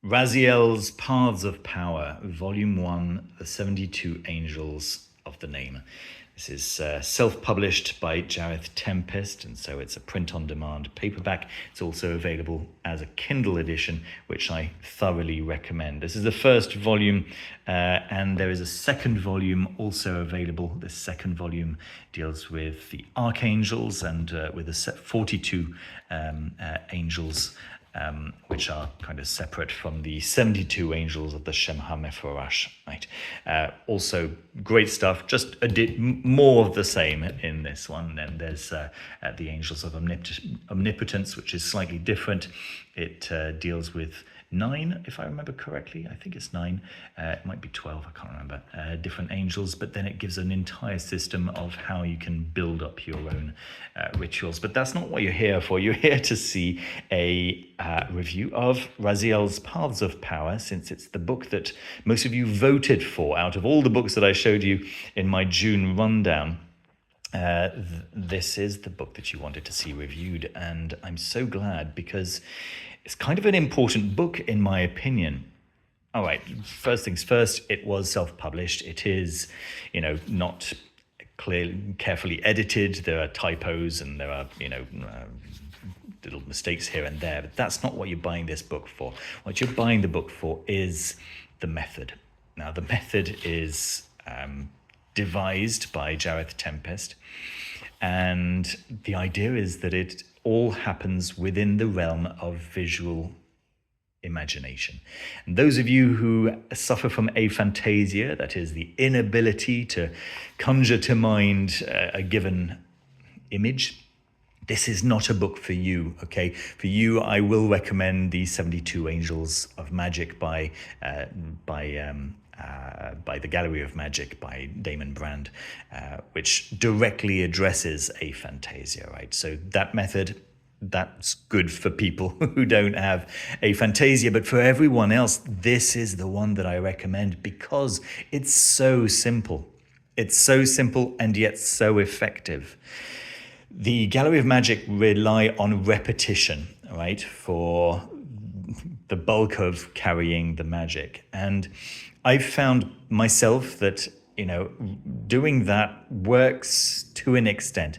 Raziel's Paths of Power, Volume 1, The 72 Angels of the Name. This is self-published by Jareth Tempest, and so it's a print-on-demand paperback. It's also available as a Kindle edition, which I thoroughly recommend. This is the first volume, and there is a second volume also available. This second volume deals with the archangels and with the 42 angels, which are kind of separate from the 72 angels of the Shem Ha-Mephorash, right? Also great stuff, just more of the same in this one. Then there's the angels of omnipotence, which is slightly different. It deals with 9, if I remember correctly. I think it's 9. It might be 12, I can't remember. Different angels, but then it gives an entire system of how you can build up your own rituals. But that's not what you're here for. You're here to see a review of Raziel's Paths of Power, since it's the book that most of you voted for out of all the books that I showed you in my June rundown. This is the book that you wanted to see reviewed, and I'm so glad, because it's kind of an important book in my opinion. All right, first things first, it was self-published. It is, not carefully edited. There are typos and there are, little mistakes here and there, but that's not what you're buying this book for. What you're buying the book for is the method. Now, the method is devised by Jareth Tempest, and the idea is that it all happens within the realm of visual imagination. And those of you who suffer from aphantasia, that is the inability to conjure to mind a given image, this is not a book for you, okay? For you, I will recommend the 72 Angels of Magic by the Gallery of Magic by Damon Brand, which directly addresses aphantasia, right? So that method, that's good for people who don't have aphantasia, but for everyone else, this is the one that I recommend because it's so simple. It's so simple and yet so effective. The Gallery of Magic rely on repetition, right, for the bulk of carrying the magic. And I've found myself that, doing that works to an extent.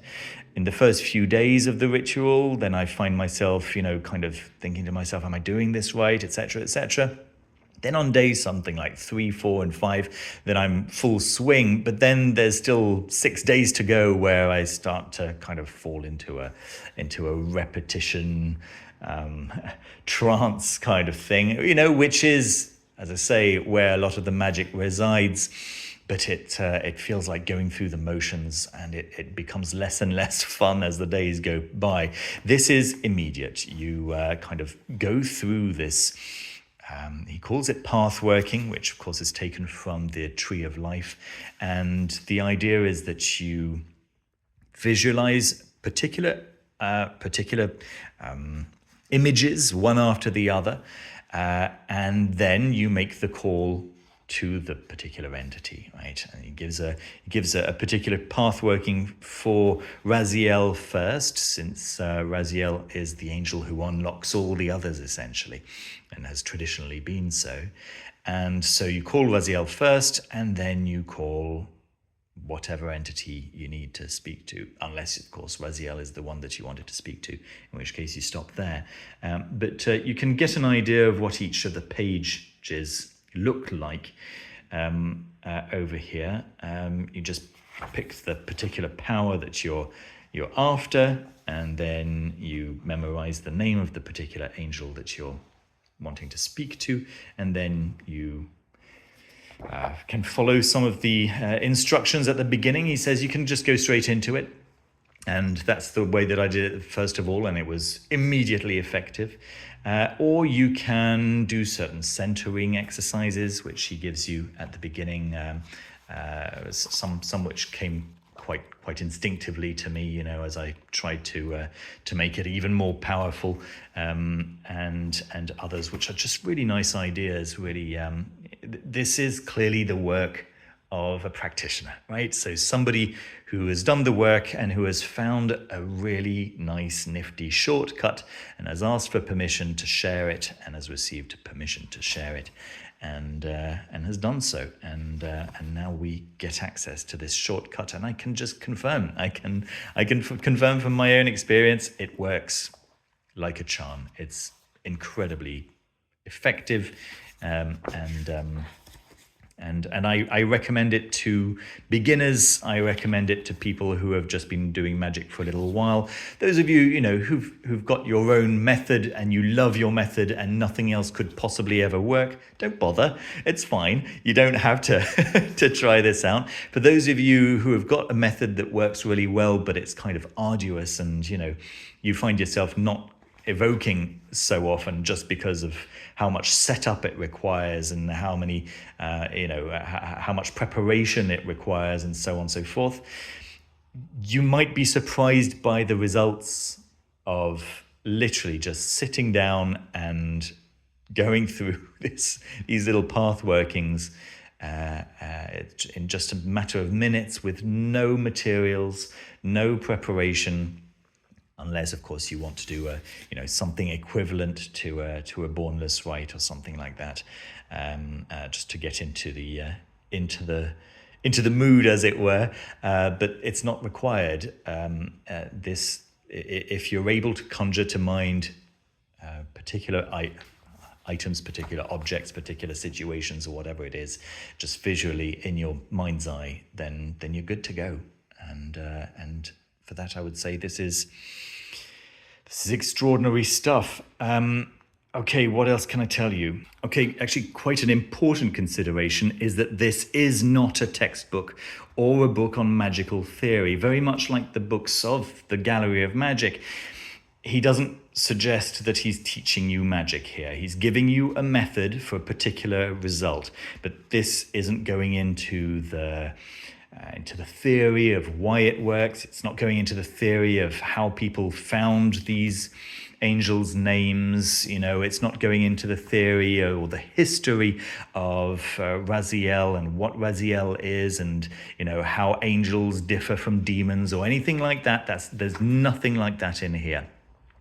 In the first few days of the ritual, then I find myself, kind of thinking to myself, am I doing this right, etc., etc. Then on days something like 3, 4, and 5, then I'm full swing. But then there's still 6 days to go where I start to kind of fall into a repetition trance kind of thing, which is, as I say, where a lot of the magic resides. But it feels like going through the motions, and it becomes less and less fun as the days go by. This is immediate. You kind of go through this. He calls it path working, which of course is taken from the Tree of Life. And the idea is that you visualize particular images, one after the other, and then you make the call to the particular entity, right? And he gives a particular path working for Raziel first, since Raziel is the angel who unlocks all the others essentially, and has traditionally been so. And so you call Raziel first, and then you call whatever entity you need to speak to, unless of course Raziel is the one that you wanted to speak to, in which case you stop there. But you can get an idea of what each of the pages look like over here. You just pick the particular power that you're after, and then you memorize the name of the particular angel that you're wanting to speak to, and then you can follow some of the instructions at the beginning. He says you can just go straight into it, and that's the way that I did it first of all, and it was immediately effective. Or you can do certain centering exercises, which he gives you at the beginning. Some which came quite instinctively to me, as I tried to make it even more powerful, and others which are just really nice ideas. Really, this is clearly the work of a practitioner, right? So somebody who has done the work and who has found a really nice, nifty shortcut and has asked for permission to share it and has received permission to share it and has done so. And now we get access to this shortcut, and I can just confirm. I can confirm from my own experience, it works like a charm. It's incredibly effective, and I recommend it to beginners. I recommend it to people who have just been doing magic for a little while. Those of you, who've got your own method and you love your method and nothing else could possibly ever work, don't bother. It's fine. You don't have to to try this out. For those of you who have got a method that works really well, but it's kind of arduous and, you find yourself not evoking so often just because of how much setup it requires and how many, how much preparation it requires and so on and so forth, you might be surprised by the results of literally just sitting down and going through these little path workings in just a matter of minutes with no materials, no preparation. Unless, of course, you want to do something equivalent to a Bornless Rite or something like that, just to get into the mood, as it were. But it's not required. If you're able to conjure to mind particular items, particular objects, particular situations, or whatever it is, just visually in your mind's eye, then you're good to go. And for that, I would say this is extraordinary stuff. Okay, what else can I tell you? Okay, actually, quite an important consideration is that this is not a textbook or a book on magical theory. Very much like the books of the Gallery of Magic, he doesn't suggest that he's teaching you magic here. He's giving you a method for a particular result, but this isn't going into the theory of why it works. It's not going into the theory of how people found these angels' names. It's not going into the theory or the history of Raziel and what Raziel is and, how angels differ from demons or anything like that. There's nothing like that in here.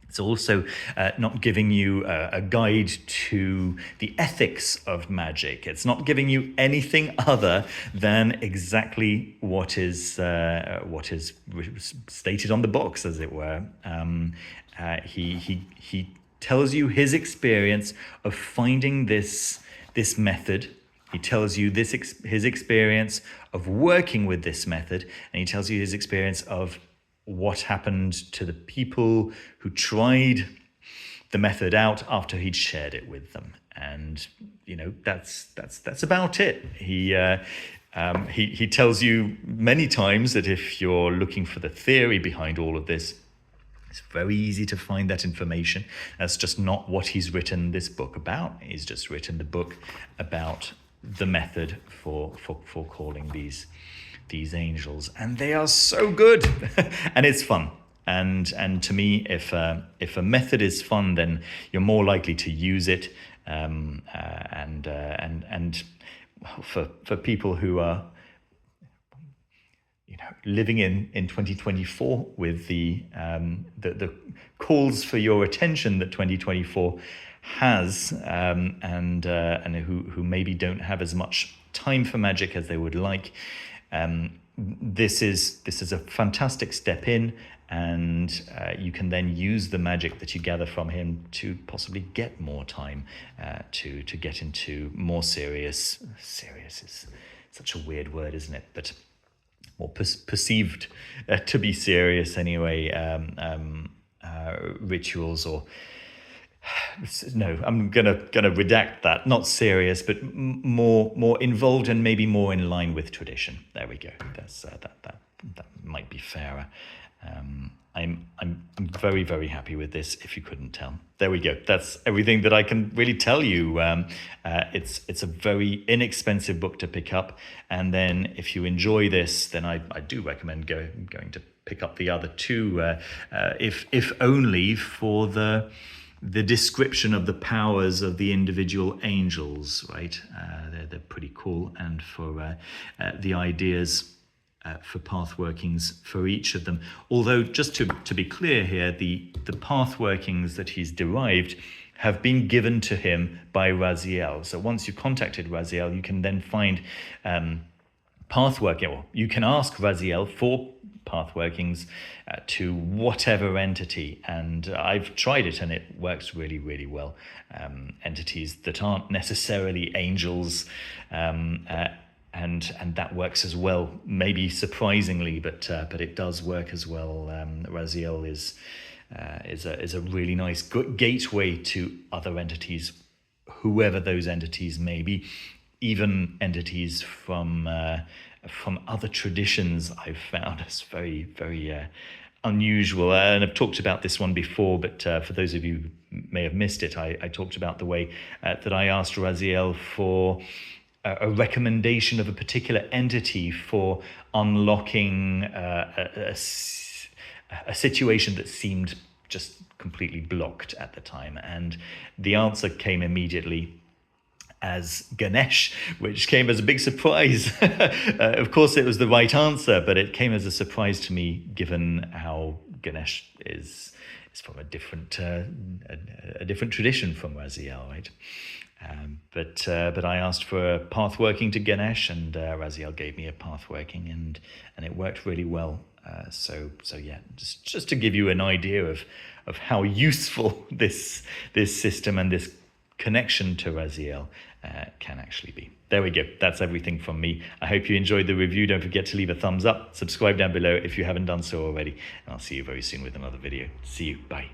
It's also not giving you a guide to the ethics of magic. It's not giving you anything other than exactly what is stated on the box, as it were. He tells you his experience of finding this method. He tells you his experience of working with this method, and he tells you his experience of what happened to the people who tried the method out after he'd shared it with them. And that's about it. He tells you many times that if you're looking for the theory behind all of this, it's very easy to find that information. That's just not what he's written this book about. He's just written the book about the method for calling these angels, and they are so good. And it's fun, and to me, if a method is fun, then you're more likely to use it, and for people who are living in 2024 with the calls for your attention that 2024 has, and who maybe don't have as much time for magic as they would like. This is a fantastic step in, and you can then use the magic that you gather from him to possibly get more time to get into more serious is such a weird word, isn't it? But more perceived to be serious anyway, rituals or. No, I'm gonna redact that. Not serious, but more involved and maybe more in line with tradition. There we go. That's that might be fairer. I'm very, very happy with this. If you couldn't tell, there we go. That's everything that I can really tell you. It's a very inexpensive book to pick up, and then if you enjoy this, then I do recommend going to pick up the other two, if only for the description of the powers of the individual angels, right? they're pretty cool, and for the ideas for path workings for each of them. Although, just to be clear here, the path workings that he's derived have been given to him by Raziel. So once you've contacted Raziel, you can then find path working, or you can ask Raziel for path workings to whatever entity, and I've tried it and it works really, really well. Entities that aren't necessarily angels, and that works as well, maybe surprisingly, but it does work as well. Raziel is a really nice gateway to other entities, whoever those entities may be, even entities from other traditions. I've found as very, very unusual. And I've talked about this one before, but for those of you who may have missed it, I talked about the way that I asked Raziel for a recommendation of a particular entity for unlocking a situation that seemed just completely blocked at the time. And the answer came immediately as Ganesh, which came as a big surprise. Of course, it was the right answer, but it came as a surprise to me, given how Ganesh is from a different tradition from Raziel, right? But I asked for a path working to Ganesh, and Raziel gave me a path working, and it worked really well. So yeah, just to give you an idea of how useful this system and this connection to Raziel can actually be. There we go. That's everything from me. I hope you enjoyed the review. Don't forget to leave a thumbs up, subscribe down below if you haven't done so already, and I'll see you very soon with another video. See you. Bye.